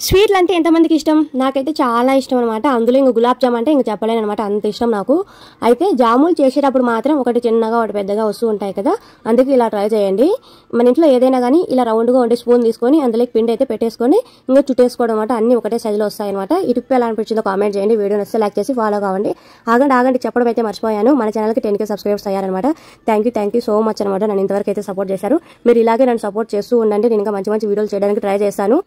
స్వీట్లు అంటే ఎంతమందికి ఇష్టం? నాకైతే చాలా ఇష్టం అనమాట. అందులో ఇంక గులాబ్ జామ్ అంటే ఇంక చెప్పలేను అనమాట, అంత ఇష్టం నాకు. అయితే జాములు చేసేటప్పుడు మాత్రం ఒకటి చిన్నగా ఒకటి పెద్దగా వస్తూ ఉంటాయి కదా, అందుకే ఇలా ట్రై చేయండి. మన ఇంట్లో ఏదైనా కానీ ఇలా రౌండ్గా ఉండే స్పూన్ తీసుకొని అందులోకి పిండి అయితే పెట్టేసుకొని ఇంకా చుట్టేసుకోవడం అనమాట. అన్ని ఒకటే సైజులో వస్తాయి అనమాట. ఈ టిప్ ఎలా అనిపించిందో కామెంట్ చేయండి. వీడియో నచ్చితే లైక్ చేసి ఫాలో కావండి. ఆగండి చెప్పడం అయితే మర్చిపోయాను, మన ఛానల్కి 10K సబ్స్క్రైబర్స్ అయ్యారనమాట. థ్యాంక్ యూ సో మచ్ అనమాట. నన్ను ఇంతవరకు అయితే సపోర్ట్ చేశారు. మీరు ఇలాగే నన్ను సపోర్ట్ చేస్తూ ఉండండి. నేను ఇంకా మంచి వీడియోలు చేయడానికి ట్రై చేస్తాను.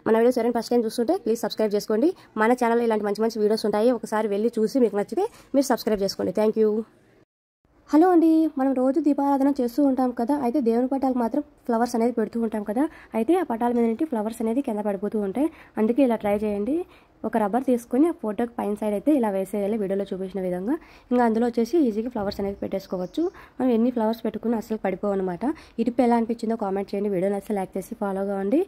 మన వీడియోస్ ఎవరైనా ఫస్ట్ టైం చూస్తుంటే ప్లీజ్ సబ్స్క్రైబ్ చేసుకోండి. మన ఛానల్లో ఇలాంటి మంచి వీడియోస్ ఉంటాయి. ఒకసారి వెళ్ళి చూసి మీకు నచ్చితే మీరు సబ్స్క్రైబ్ చేసుకోండి. Thank you. హలో అండి, మనం రోజు దీపారాధన చేస్తూ ఉంటాం కదా. అయితే దేవుని పటాలకు మాత్రం ఫ్లవర్స్ అనేది పెడుతూ ఉంటాం కదా. అయితే ఆ పటాల మీద నుండి ఫ్లవర్స్ అనేది కింద పడిపోతూ ఉంటాయి. అందుకే ఇలా ట్రై చేయండి. ఒక రబ్బర్ తీసుకొని ఆ ఫోటోకి పైన సైడ్ అయితే ఇలా వేసేయాలి, వీడియోలో చూపించిన విధంగా. ఇంకా అందులో వచ్చేసి ఈజీగా ఫ్లవర్స్ అనేది పెట్టేసుకోవచ్చు. మనం ఎన్ని ఫ్లవర్స్ పెట్టుకున్నా అసలు పడిపోవు అనమాట. ఈ టిప్ ఎలా అనిపించిందో కామెంట్ చేయండి. వీడియో నచ్చితే లైక్ చేసి ఫాలో కావండి.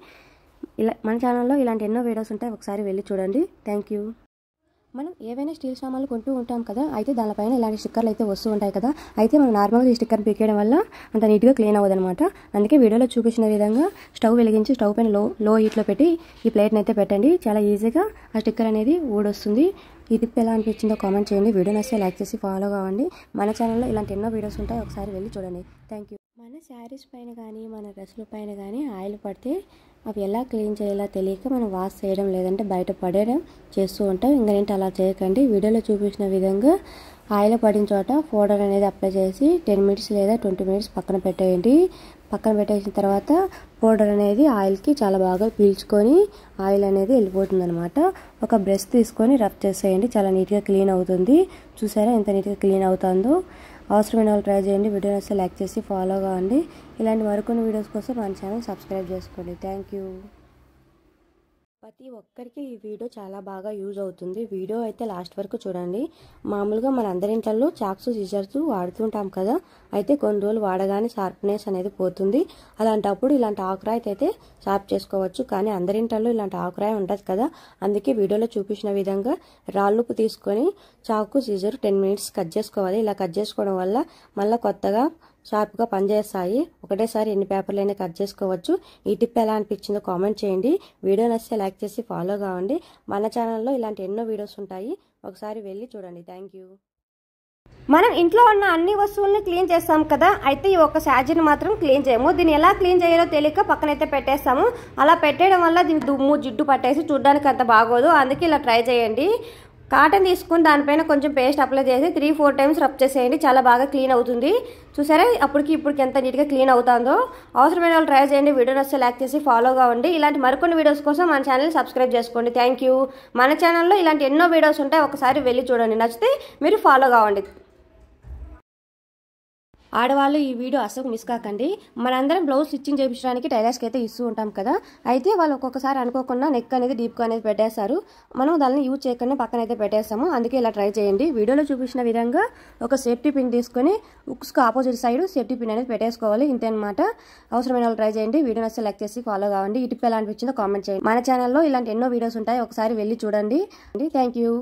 ఇలా మన ఛానల్లో ఇలాంటి ఎన్నో వీడియోస్ ఉంటాయి, ఒకసారి వెళ్ళి చూడండి. Thank you. మనం ఏవైనా స్టీల్ సామాన్లు కొంటూ ఉంటాం కదా, అయితే దానిపైన ఇలాంటి స్టిక్కర్లు అయితే వస్తూ ఉంటాయి కదా. అయితే మనం నార్మల్గా ఈ స్టిక్కర్ పీకేయడం వల్ల అంత నీట్గా క్లీన్ అవ్వదు అనమాట. అందుకే వీడియోలో చూపించిన విధంగా స్టవ్ వెలిగించి స్టవ్ పైన లో హీట్లో పెట్టి ఈ ప్లేట్ని అయితే పెట్టండి. చాలా ఈజీగా ఆ స్టిక్కర్ అనేది ఊడొస్తుంది. ఈ టిప్ ఎలా అనిపించిందో కామెంట్ చేయండి. వీడియో నచ్చితే లైక్ చేసి ఫాలో కావండి. మన ఛానల్లో ఇలాంటి ఎన్నో వీడియోస్ ఉంటాయి, ఒకసారి వెళ్ళి చూడండి. Thank you. మన శారీస్ పైన కానీ మన డ్రెస్సుల పైన కానీ ఆయిల్ పడితే అవి ఎలా క్లీన్ చేయాలో తెలియక మనం వాష్ చేయడం లేదంటే బయట పడేయడం చేస్తూ ఉంటాం. ఇంకేంటి అలా చేయకండి. వీడియోలో చూపించిన విధంగా ఆయిల్ పడిన చోట పౌడర్ అనేది అప్లై చేసి 10 మినిట్స్ లేదా 20 మినిట్స్ పక్కన పెట్టేయండి. పక్కన పెట్టేసిన తర్వాత పౌడర్ అనేది ఆయిల్కి చాలా బాగా పీల్చుకొని ఆయిల్ అనేది వెళ్ళిపోతుంది అనమాట. ఒక బ్రష్ తీసుకొని రబ్ చేసేయండి, చాలా నీట్గా క్లీన్ అవుతుంది. చూసారా ఎంత నీట్గా క్లీన్ అవుతుందో. అవసరమైన వాళ్ళు ట్రై చేయండి. వీడియో నచ్చితే లైక్ చేసి ఫాలో కావండి. ఇలాంటి మరికొన్ని వీడియోస్ కోసం మన ఛానల్ సబ్స్క్రైబ్ చేసుకోండి. Thank you. ప్రతి ఒక్కరికి ఈ వీడియో చాలా బాగా యూజ్ అవుతుంది. వీడియో అయితే లాస్ట్ వరకు చూడండి. మామూలుగా మన అందరింట్లో చాక్స్ సిజర్స్ వాడుతుంటాం కదా, అయితే కొన్ని రోజులు వాడగానే షార్ప్నెస్ అనేది పోతుంది. అలాంటప్పుడు ఇలాంటి ఆకురాయి అయితే షార్ప్ చేసుకోవచ్చు. కానీ అందరింట్లో ఇలాంటి ఆకురాయి ఉంటుంది కదా, అందుకే వీడియోలో చూపించిన విధంగా రాళ్ళుప్పు తీసుకొని చాకు సిజర్ 10 మినిట్స్ కట్ చేసుకోవాలి. ఇలా కట్ చేసుకోవడం వల్ల మళ్ళీ కొత్తగా షార్ప్గా పనిచేస్తాయి. ఒకటేసారి ఎన్ని పేపర్లైనా కట్ చేసుకోవచ్చు. ఈ టిప్ ఎలా అనిపించిందో కామెంట్ చేయండి. వీడియో నచ్చితే లైక్ చేసి ఫాలో కావండి. మన ఛానల్లో ఇలాంటి ఎన్నో వీడియోస్ ఉంటాయి, ఒకసారి వెళ్ళి చూడండి. Thank you. మనం ఇంట్లో ఉన్న అన్ని వస్తువుల్ని క్లీన్ చేస్తాం కదా, అయితే ఈ ఒక్క శాజీని మాత్రం క్లీన్ చేయము. దీన్ని ఎలా క్లీన్ చేయాలో తెలియక పక్కనైతే పెట్టేస్తాము. అలా పెట్టేయడం వల్ల దీని దుమ్ము జిడ్డు పట్టేసి చూడడానికి అంత బాగోదు. అందుకే ఇలా ట్రై చేయండి. కాటన్ తీసుకుని దానిపైన కొంచెం పేస్ట్ అప్లై చేసి 3-4 టైమ్స్ రబ్ చేసేయండి, చాలా బాగా క్లీన్ అవుతుంది. చూసారా ఇప్పటికి ఎంత నీట్గా క్లీన్ అవుతుందో. అవసరమైన వాళ్ళు ట్రై చేయండి. వీడియో నచ్చితే లైక్ చేసి ఫాలో కావండి. ఇలాంటి మరికొన్ని వీడియోస్ కోసం మన ఛానల్ సబ్స్క్రైబ్ చేసుకోండి. Thank you. మన ఛానల్లో ఇలాంటి ఎన్నో వీడియోస్ ఉంటాయి, ఒకసారి వెళ్ళి చూడండి. నచ్చితే మీరు ఫాలో కావండి. ఆడవాళ్ళు ఈ వీడియో అసలు మిస్ కాకండి. మనందరం బ్లౌజ్ స్టిచ్చింగ్ చేయించడానికి టైలర్స్కి అయితే ఇస్తూ ఉంటాం కదా, అయితే వాళ్ళు ఒక్కొక్కసారి అనుకోకుండా నెక్ అనేది డీప్గా అనేది పెట్టేస్తారు. మనం దాన్ని యూజ్ చేయకుండా పక్కన అయితే పెట్టేస్తాము. అందుకే ఇలా ట్రై చేయండి. వీడియోలో చూపించిన విధంగా ఒక సేఫ్టీ పిన్ తీసుకొని ఉక్స్కి ఆపోజిట్ సైడ్ సేఫ్టీ పిన్ అనేది పెట్టేసుకోవాలి. ఇంతే అనమాట. అవసరమైన వాళ్ళు ట్రై చేయండి. వీడియో నచ్చితే లైక్ చేసి ఫాలో కావండి. ఈ టిప్ ఎలా అనిపించిందో కామెంట్ చేయండి. మన ఛానల్లో ఇలాంటి ఎన్నో వీడియోస్ ఉంటాయి, ఒకసారి వెళ్ళి చూడండి. Thank you.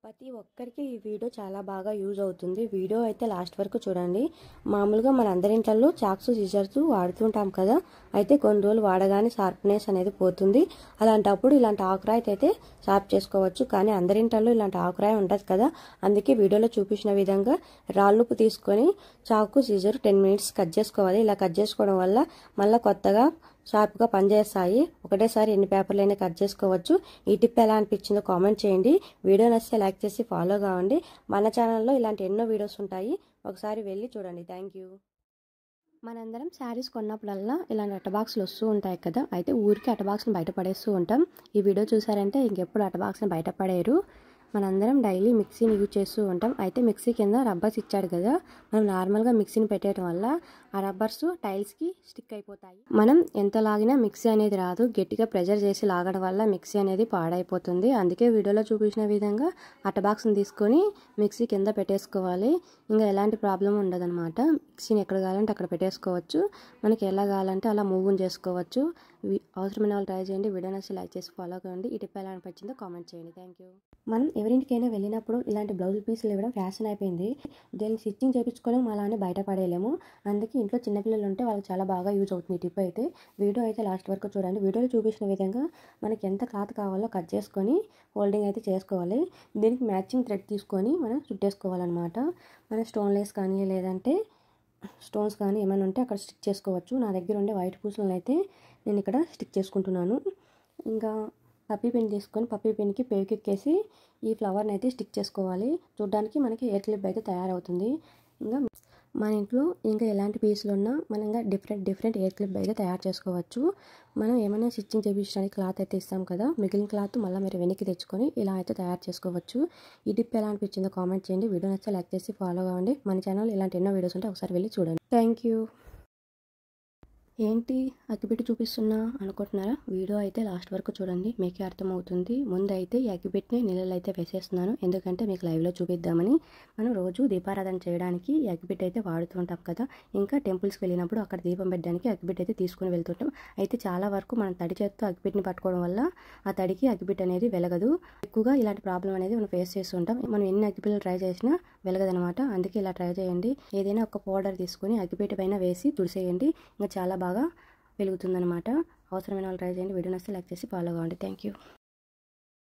ప్రతి ఒక్కరికి ఈ వీడియో చాలా బాగా యూజ్ అవుతుంది. వీడియో అయితే లాస్ట్ వరకు చూడండి. మామూలుగా మన అందరింట్లో చాక్స్ సిజర్స్ వాడుతుంటాం కదా, అయితే కొన్ని రోజులు వాడగానే షార్ప్నెస్ అనేది పోతుంది. అలాంటప్పుడు ఇలాంటి ఆకురాయి అయితే షార్ప్ చేసుకోవచ్చు. కానీ అందరింట్లో ఇలాంటి ఆకురాయి ఉంటుంది కదా, అందుకే వీడియోలో చూపించిన విధంగా రాళ్ళుప్పు తీసుకొని చాకు సిజర్ 10 మినిట్స్ కట్ చేసుకోవాలి. ఇలా కట్ చేసుకోవడం వల్ల మళ్ళీ కొత్తగా షార్ప్గా పనిచేస్తాయి. ఒకటేసారి ఎన్ని పేపర్లైనా కట్ చేసుకోవచ్చు. ఈ టిప్ ఎలా అనిపించిందో కామెంట్ చేయండి. వీడియో నచ్చితే లైక్ చేసి ఫాలో కావండి. మన ఛానల్లో ఇలాంటి ఎన్నో వీడియోస్ ఉంటాయి, ఒకసారి వెళ్ళి చూడండి. Thank you. మనందరం శారీస్ కొన్నప్పుడల్లా ఇలాంటి అట్టబాక్స్లు వస్తూ ఉంటాయి కదా, అయితే ఊరికి అట్టబాక్స్ని బయట పడేస్తూ ఉంటాం. ఈ వీడియో చూసారంటే ఇంకెప్పుడు అట్టబాక్స్ని బయట పడేయరు. మనందరం డైలీ మిక్సీని యూజ్ చేస్తూ ఉంటాం. అయితే మిక్సీ కింద రబ్బర్స్ ఇచ్చాడు కదా, మనం నార్మల్గా మిక్సీని పెట్టేయడం వల్ల ఆ రబ్బర్స్ టైల్స్కి స్టిక్ అయిపోతాయి. మనం ఎంత లాగినా మిక్సీ అనేది రాదు. గట్టిగా ప్రెజర్ చేసి లాగడం వల్ల మిక్సీ అనేది పాడైపోతుంది. అందుకే వీడియోలో చూపించిన విధంగా అట్టబాక్స్ని తీసుకొని మిక్సీ కింద పెట్టేసుకోవాలి. ఇంకా ఎలాంటి ప్రాబ్లం ఉండదన్నమాట. మిక్సీని ఎక్కడ కావాలంటే అక్కడ పెట్టేసుకోవచ్చు. మనకి ఎలా కావాలంటే అలా మూవ్ చేసుకోవచ్చు. అవసరమైన వాళ్ళు ట్రై చేయండి. వీడియో నచ్చితే లైక్ చేసి ఫాలో కావండి. ఈ టిప్ ఎలా అనిపించిందో కామెంట్ చేయండి. Thank you. మనం ఎవరింటికైనా వెళ్ళినప్పుడు ఇలాంటి బ్లౌజ్ పీసులు ఇవ్వడం ఫ్యాషన్ అయిపోయింది. దీన్ని స్టిచ్చింగ్ చేయించుకోలేము, అలానే బయట పడేయలేము. అందుకే ఇంట్లో చిన్నపిల్లలు ఉంటే వాళ్ళకి చాలా బాగా యూజ్ అవుతుంది ఈ టిప్ అయితే. వీడియో అయితే లాస్ట్ వరకు చూడండి. వీడియోలో చూపించిన విధంగా మనకి ఎంత క్లాత్ కావాలో కట్ చేసుకొని ఫోల్డింగ్ అయితే చేసుకోవాలి. దీనికి మ్యాచింగ్ థ్రెడ్ తీసుకొని మనం చుట్టేసుకోవాలన్నమాట. మన స్టోన్లెస్ కానీ లేదంటే స్టోన్స్ కానీ ఏమైనా ఉంటే అక్కడ స్టిక్ చేసుకోవచ్చు. నా దగ్గర ఉండే వైట్ పూసలను అయితే నేను ఇక్కడ స్టిక్ చేసుకుంటున్నాను. ఇంకా పప్పీ పిన్ తీసుకొని పప్పీ పిన్కి పేకెక్కేసి ఈ ఫ్లవర్ని అయితే స్టిక్ చేసుకోవాలి. చూడడానికి మనకి ఎయిర్ క్లిప్ అయితే తయారవుతుంది. ఇంకా మన ఇంట్లో ఇంకా ఎలాంటి పీసులు ఉన్నా మనం ఇంకా డిఫరెంట్ ఎయిర్ క్లిప్ అయితే తయారు చేసుకోవచ్చు. మనం ఏమైనా స్టిచ్చింగ్ చేయించడానికి క్లాత్ అయితే ఇస్తాం కదా, మిగిలిన క్లాత్ మళ్ళీ మీరు వెనక్కి తెచ్చుకొని ఇలా అయితే తయారు చేసుకోవచ్చు. ఈ టిప్ ఎలా అనిపించిందో కామెంట్ చేయండి. వీడియో నచ్చితే లైక్ చేసి ఫాలో కావండి. మన ఛానల్ ఇలాంటి ఎన్నో వీడియోస్ ఉంటే ఒకసారి వెళ్ళి చూడండి. Thank you. ఏంటి అగ్గిపెట్టి చూపిస్తున్నా అనుకుంటున్నారా? వీడియో అయితే లాస్ట్ వరకు చూడండి, మీకే అర్థమవుతుంది. ముందైతే ఈ అగ్గిపెట్టిని నీళ్ళలో అయితే వేసేస్తున్నాను, ఎందుకంటే మీకు లైవ్లో చూపిద్దామని. మనం రోజు దీపారాధన చేయడానికి ఈ అగ్గిపెట్టి అయితే వాడుతూ ఉంటాం కదా. ఇంకా టెంపుల్స్కి వెళ్ళినప్పుడు అక్కడ దీపం పెట్టడానికి అగ్గిపెట్టి అయితే తీసుకుని వెళ్తుంటాం. అయితే చాలా వరకు మనం తడి చేత్తో అగ్గిపెట్టిని పట్టుకోవడం వల్ల ఆ తడికి అగ్గిపెట్టి అనేది వెలగదు. ఎక్కువగా ఇలాంటి ప్రాబ్లం అనేది మనం ఫేస్ చేస్తుంటాం. మనం ఎన్ని అగ్గిపెట్టలు ట్రై చేసినా వెలగదనమాట. అందుకే ఇలా ట్రై చేయండి. ఏదైనా ఒక పౌడర్ తీసుకుని అగ్గిపెట్టి పైన వేసి తుడిసేయండి, ఇంకా చాలా బాగా వెలుగుతుందనమాట. అవసరమైన వాళ్ళు ట్రై చేయండి. వీడియో నచ్చితే లైక్ చేసి ఫాలో కావండి. Thank you.